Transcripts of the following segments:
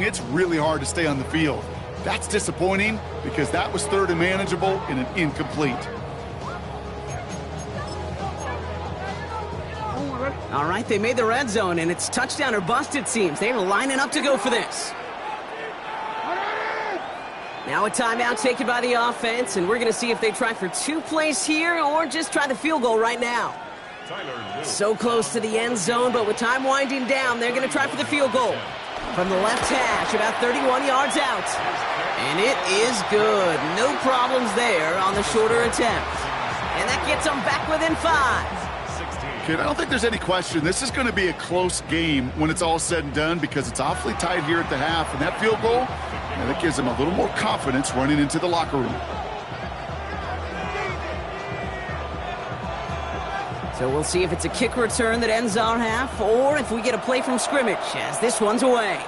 It's really hard to stay on the field. That's disappointing because that was third and manageable and an incomplete. All right, they made the red zone, and it's touchdown or bust, it seems. They're lining up to go for this. Now a timeout taken by the offense, and we're going to see if they try for 2 plays here or just try the field goal right now. So close to the end zone, but with time winding down, they're going to try for the field goal. From the left hash, about 31 yards out. And it is good. No problems there on the shorter attempt. And that gets them back within 5. Kid, I don't think there's any question. This is going to be a close game when it's all said and done because it's awfully tight here at the half. And that field goal, that gives them a little more confidence running into the locker room. So we'll see if it's a kick return that ends our half or if we get a play from scrimmage as this one's away.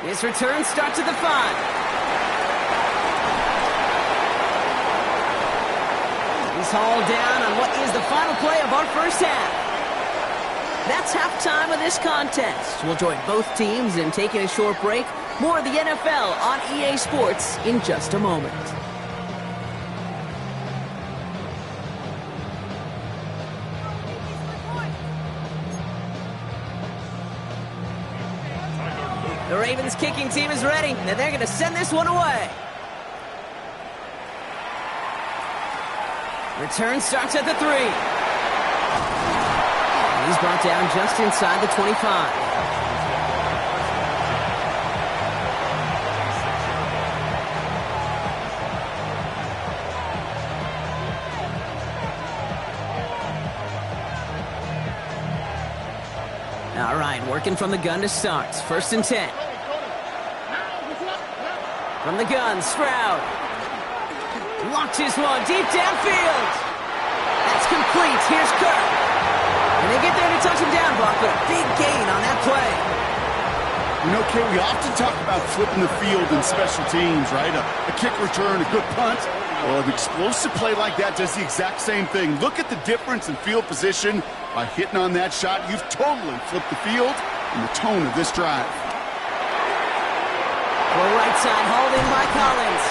This return starts at the 5. He's hauled down on what is the final play of our first half. That's halftime of this contest. We'll join both teams in taking a short break. More of the NFL on EA Sports in just a moment. The Ravens kicking team is ready, and they're going to send this one away. Return starts at the 3. He's brought down just inside the 25. All right, working from the gun to start. 1st and 10. From the gun, Stroud. Launches one deep downfield. That's complete. Here's Kirk. And they get there to touch him down, Buck, but a big gain on that play. You know, Kay, we often talk about flipping the field in special teams, right? A kick return, a good punt. Well, an explosive play like that does the exact same thing. Look at the difference in field position. By hitting on that shot, you've totally flipped the field and the tone of this drive. Well, right side hauled in by Collins.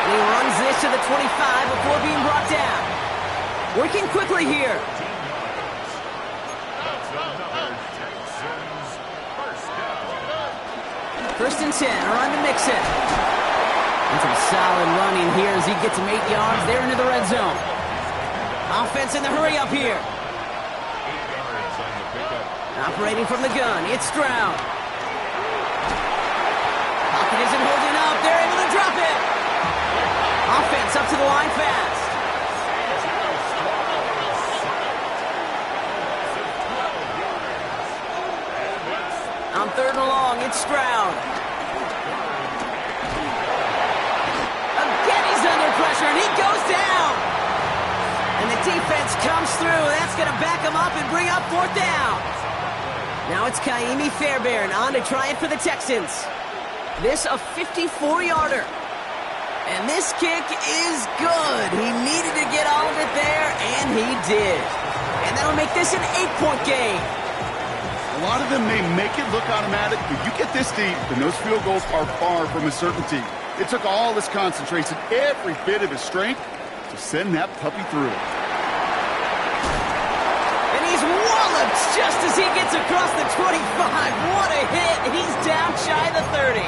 And he runs this to the 25 before being brought down. Working quickly here. First and 10, around to Mixon. And some solid running here as he gets him 8 yards there into the red zone. Offense in the hurry up here. Operating from the gun, it's Stroud. Pocket isn't holding up. They're able to drop it. Offense up to the line fast. On 3rd and long, it's Stroud. Again, he's under pressure, and he goes down. And the defense comes through. That's going to back him up and bring up 4th down. Now it's Kaimi Fairbairn on to try it for the Texans. This a 54-yarder. And this kick is good. He needed to get all of it there, and he did. And that'll make this an 8-point game. A lot of them may make it look automatic, but you get this deep, and those field goals are far from a certainty. It took all his concentration, every bit of his strength, to send that puppy through. Just as he gets across the 25. What a hit. He's down shy of the 30.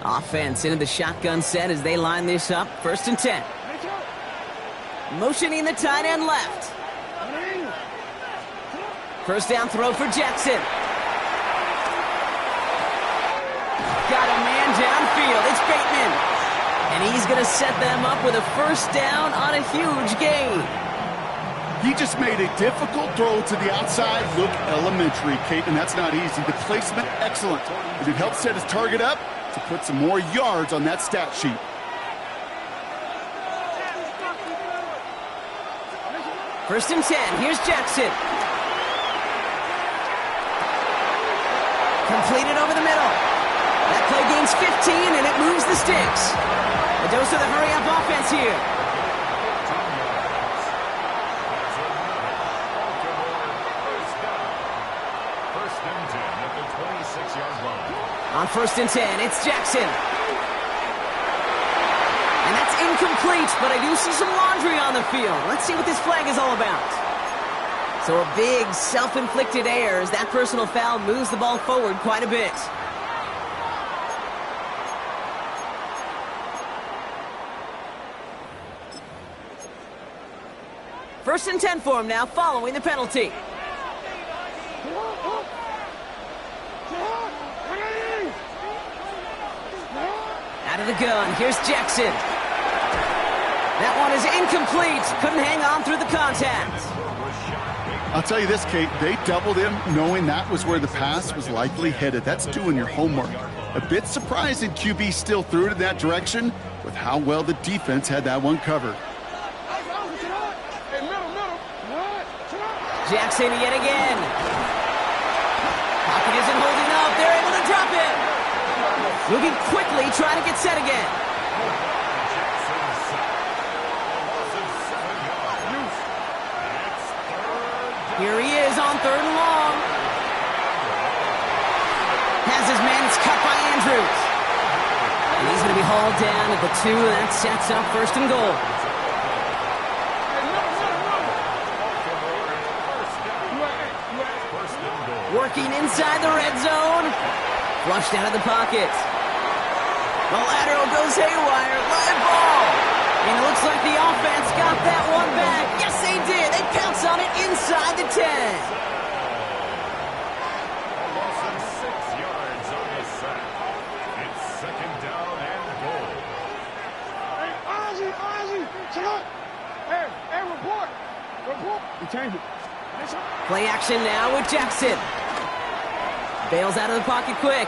Offense into the shotgun set as they line this up. 1st and 10. Motioning the tight end left. First down throw for Jackson. Got a man downfield. It's Bateman. And he's going to set them up with a 1st down on a huge gain. He just made a difficult throw to the outside look elementary, Kate, and that's not easy. The placement, excellent. And it helped set his target up to put some more yards on that stat sheet. First and 10. Here's Jackson. Completed over the middle. That play gains 15, and it moves the sticks. A dose of the hurry-up offense here. On 1st and 10, it's Jackson. And that's incomplete, but I do see some laundry on the field. Let's see what this flag is all about. So a big self-inflicted error as that personal foul moves the ball forward quite a bit. First and 10 for him now, following the penalty. Out of the gun, here's Jackson. That one is incomplete. Couldn't hang on through the contact. I'll tell you this, Kate, they doubled him knowing that was where the pass was likely headed. That's doing your homework. A bit surprising QB still threw it in that direction with how well the defense had that one covered. Jackson yet again. Pocket isn't holding up. They're able to drop it. Moving quickly, trying to get set again. Here he is on 3rd and long. Has his man, it's cut by Andrews. And he's going to be hauled down at the 2, and that sets up 1st and goal. Working inside the red zone. Flushed out of the pocket. The lateral goes haywire. Live ball. And it looks like the offense got that one back. Yes, they did. They pounce on it inside the 10. Loss of 6 yards on the sack. It's 2nd down and goal. Hey, Ozzy, check out. Hey, report. You changed it. Play action now with Jackson. Bails out of the pocket quick.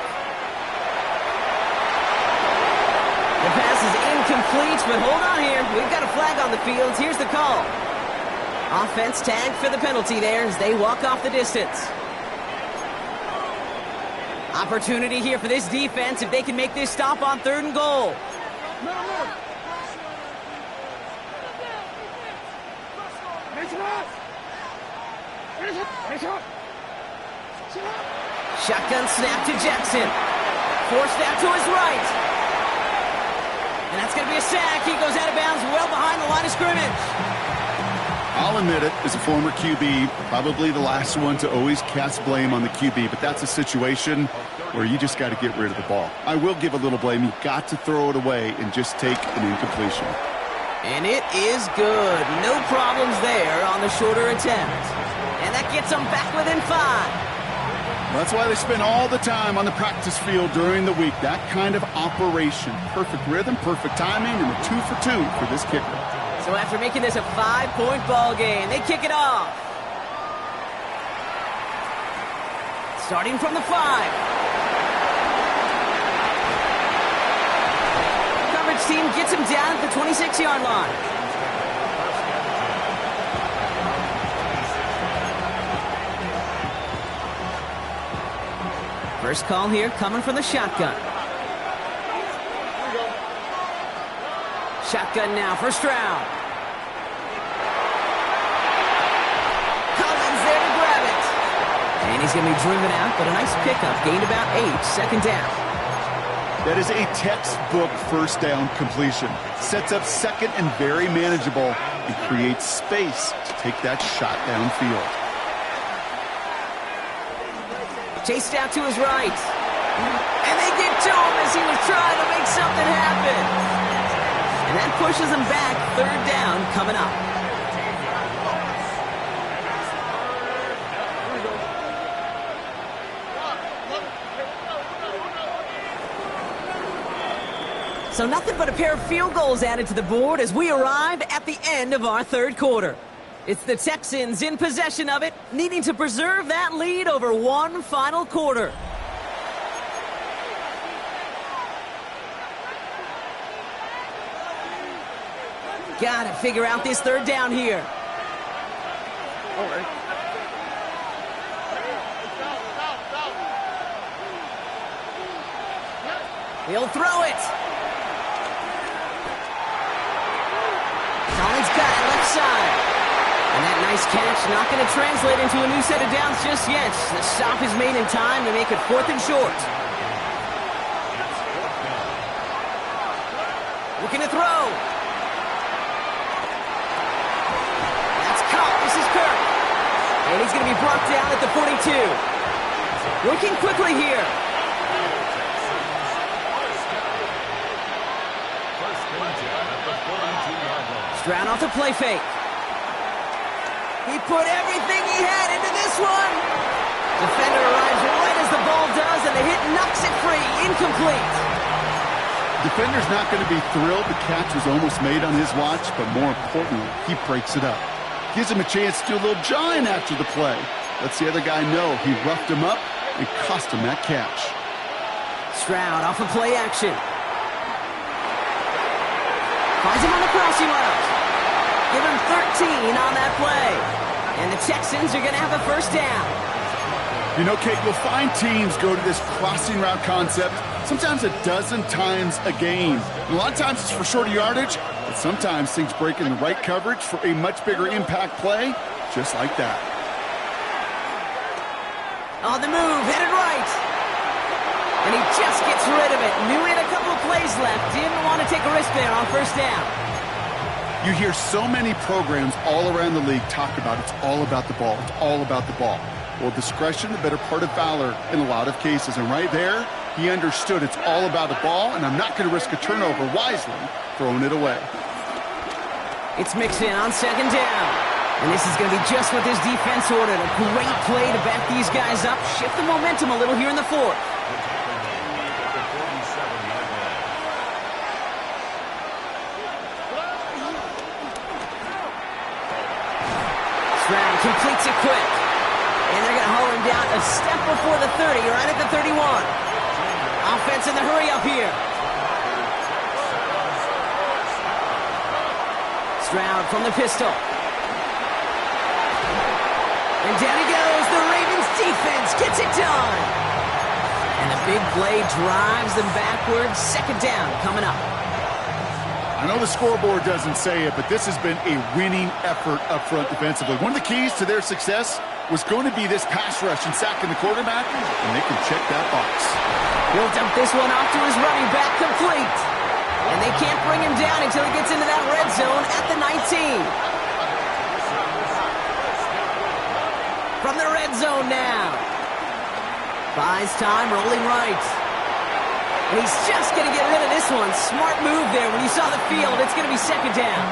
The pass is incomplete, but hold on here. We've got a flag on the field. Here's the call. Offense tagged for the penalty there as they walk off the distance. Opportunity here for this defense if they can make this stop on 3rd and goal. Shotgun snap to Jackson. Forced out to his right. And that's going to be a sack. He goes out of bounds well behind the line of scrimmage. I'll admit it, as a former QB, probably the last one to always cast blame on the QB, but that's a situation where you just got to get rid of the ball. I will give a little blame. You've got to throw it away and just take an incompletion. And it is good. No problems there on the shorter attempt. And that gets them back within 5. That's why they spend all the time on the practice field during the week. That kind of operation. Perfect rhythm, perfect timing, and a 2 for 2 for this kicker. So after making this a 5-point ball game, they kick it off. Starting from the 5. Coverage team gets him down at the 26-yard line. First call here coming from the shotgun. Shotgun now, first round. Collins there to grab it. And he's going to be driven out, but a nice pickup. Gained about 8, 2nd down. That is a textbook 1st down completion. Sets up 2nd and very manageable and creates space to take that shot downfield. Chased out to his right. And they get to him as he was trying to make something happen. And that pushes him back. 3rd down coming up. So nothing but a pair of field goals added to the board as we arrive at the end of our 3rd quarter. It's the Texans in possession of it, needing to preserve that lead over one final quarter. Gotta figure out this 3rd down here. He'll throw it. Collins got it left side. And that nice catch not going to translate into a new set of downs just yet. The stop is made in time to make it 4th and short. looking to throw. That's caught. This is Kirk. And he's going to be brought down at the 42. Working quickly here. Stroud off the play fake. He put everything he had into this one. Defender arrives right as the ball does, and the hit knocks it free. Incomplete. Defender's not going to be thrilled the catch was almost made on his watch, but more importantly, he breaks it up. Gives him a chance to do a little jawing after the play. Lets the other guy know he roughed him up and cost him that catch. Stroud off of play action. Finds him on the crossing route. Give him 13 on that play. And the Texans are going to have a first down. You know, Kate, you'll find teams go to this crossing route concept sometimes a dozen times a game. And a lot of times it's for shorter yardage, but sometimes things break in the right coverage for a much bigger impact play, just like that. On the move, headed right. And he just gets rid of it. Knew he had a couple of plays left. Didn't want to take a risk there on first down. You hear so many programs all around the league talk about it's all about the ball. It's all about the ball. Well, discretion, the better part of valor in a lot of cases. And right there, he understood it's all about the ball, and I'm not going to risk a turnover wisely, throwing it away. It's mixed in on second down. And this is going to be just what this defense ordered. A great play to back these guys up, shift the momentum a little here in the fourth. Stroud completes it quick. And they're going to haul him down a step before the 30, right at the 31. Offense in the hurry up here. Stroud from the pistol. And down he goes. The Ravens defense gets it done. And the big play drives them backwards. Second down coming up. I know the scoreboard doesn't say it, but this has been a winning effort up front defensively. One of the keys to their success was going to be this pass rush and sacking the quarterback, and they can check that box. He'll dump this one off to his running back, complete. And they can't bring him down until he gets into that red zone at the 19. From the red zone now. Buys time, rolling right. And he's just going to get rid of this one. Smart move there. When you saw the field, it's going to be second down.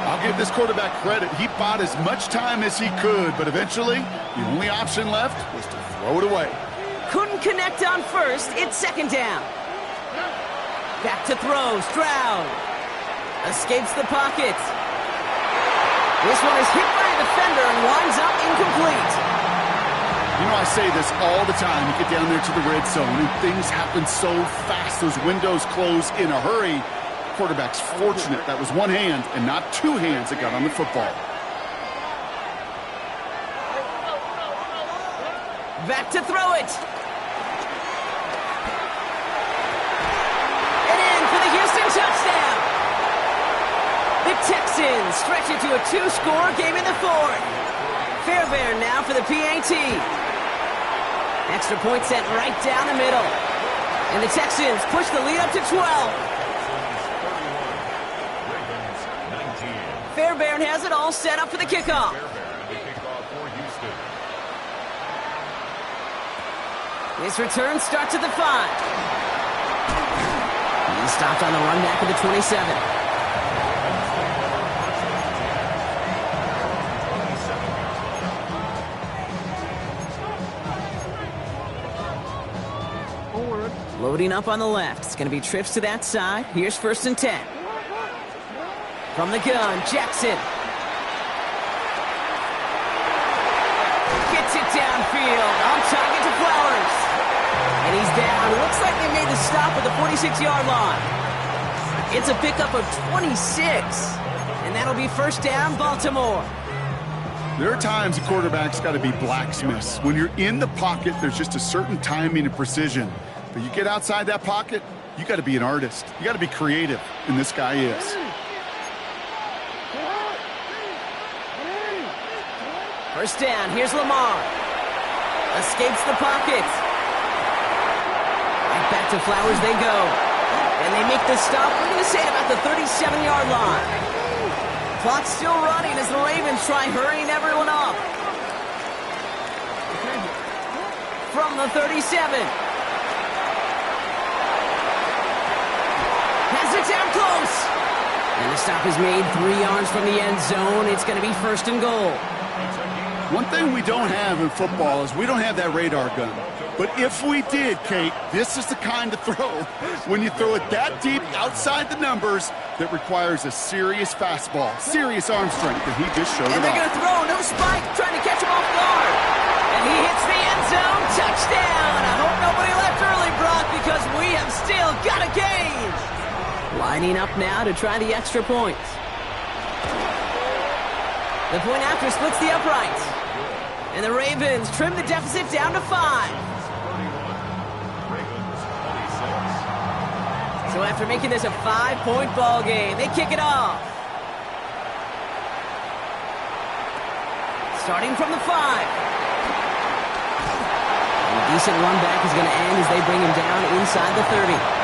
I'll give this quarterback credit. He bought as much time as he could, but eventually, the only option left was to throw it away. Couldn't connect on first. It's second down. Back to throw. Stroud escapes the pocket. This one is hit by a defender and winds up incomplete. You know, I say this all the time. You get down there to the red zone, and things happen so fast. Those windows close in a hurry. Quarterback's fortunate that was one hand and not two hands that got on the football. Back to throw it. And in for the Houston touchdown. The Texans stretch it to a two-score game in the fourth. Fairbairn now for the PAT. Extra point set right down the middle. And the Texans push the lead up to 12. Fairbairn has it all set up for the kickoff. This return starts at the 5. He stopped on the run back at the 27. Loading up on the left. It's going to be trips to that side. Here's first and 10. From the gun, Jackson. Gets it downfield. On target to Flowers. And he's down. It looks like they made the stop at the 46-yard line. It's a pickup of 26. And that'll be first down, Baltimore. There are times a quarterback's got to be blacksmiths. When you're in the pocket, there's just a certain timing and precision. But you get outside that pocket, you got to be an artist. You got to be creative, and this guy is. First down, here's Lamar. Escapes the pocket. Right back to Flowers they go. And they make the stop. We're going to say it about the 37-yard line. Clock's still running as the Ravens try hurrying everyone up. From the 37. Has it down close. And the stop is made 3 yards from the end zone. It's going to be 1st and goal. One thing we don't have in football is we don't have that radar gun. But if we did, Kate, this is the kind of throw, when you throw it that deep outside the numbers, that requires a serious fastball, serious arm strength, and he just showed it off. And they're going to throw, no spike, trying to catch him off guard. And he hits the end zone, touchdown. I hope nobody left early, Brock, because we have still got a game. Lining up now to try the extra points. The point after splits the uprights. And the Ravens trim the deficit down to 5. So after making this a 5-point ball game, they kick it off. Starting from the 5. And a decent run back is going to end as they bring him down inside the 30.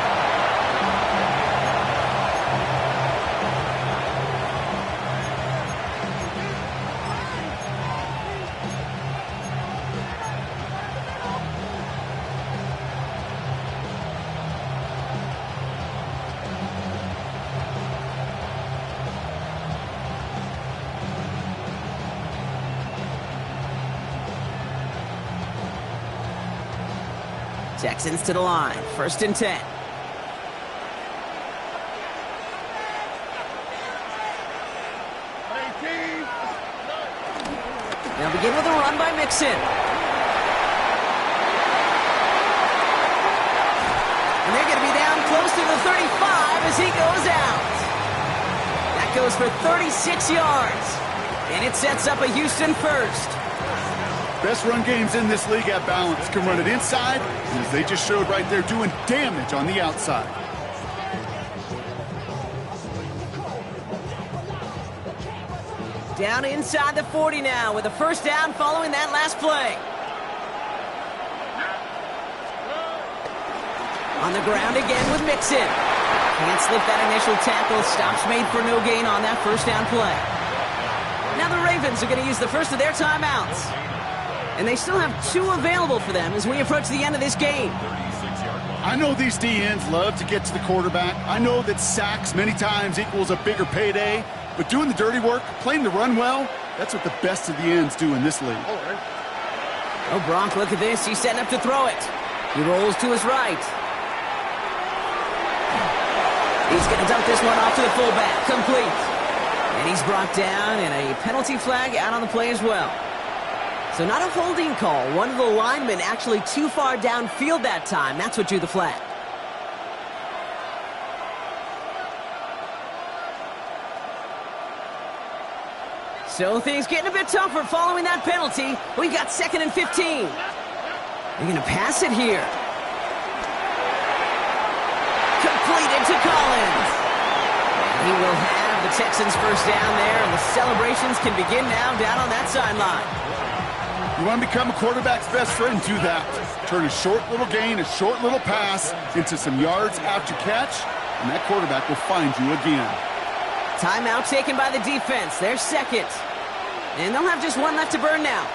Texans to the line. 1st and 10. They'll begin with a run by Mixon. And they're going to be down close to the 35 as he goes out. That goes for 36 yards. And it sets up a Houston first. Best run games in this league at balance can run it inside, and as they just showed right there, doing damage on the outside. Down inside the 40 now with a 1st down following that last play. On the ground again with Mixon. Can't slip that initial tackle. Stops made for no gain on that 1st down play. Now the Ravens are going to use the first of their timeouts. And they still have 2 available for them as we approach the end of this game. I know these DNs love to get to the quarterback. I know that sacks many times equals a bigger payday. But doing the dirty work, playing the run well, that's what the best of the ends do in this league. Oh, Bronk, look at this. He's setting up to throw it. He rolls to his right. He's going to dump this one off to the fullback. Complete. And he's brought down, and a penalty flag out on the play as well. So not a holding call. One of the linemen actually too far downfield that time. That's what drew the flag. So things getting a bit tougher following that penalty. We got 2nd and 15. They're going to pass it here. Completed to Collins. And he will have the Texans first down there, and the celebrations can begin now down on that sideline. You want to become a quarterback's best friend, do that. Turn a short little gain, a short little pass into some yards after catch, and that quarterback will find you again. Timeout taken by the defense. They're 2nd. And they'll have just 1 left to burn now.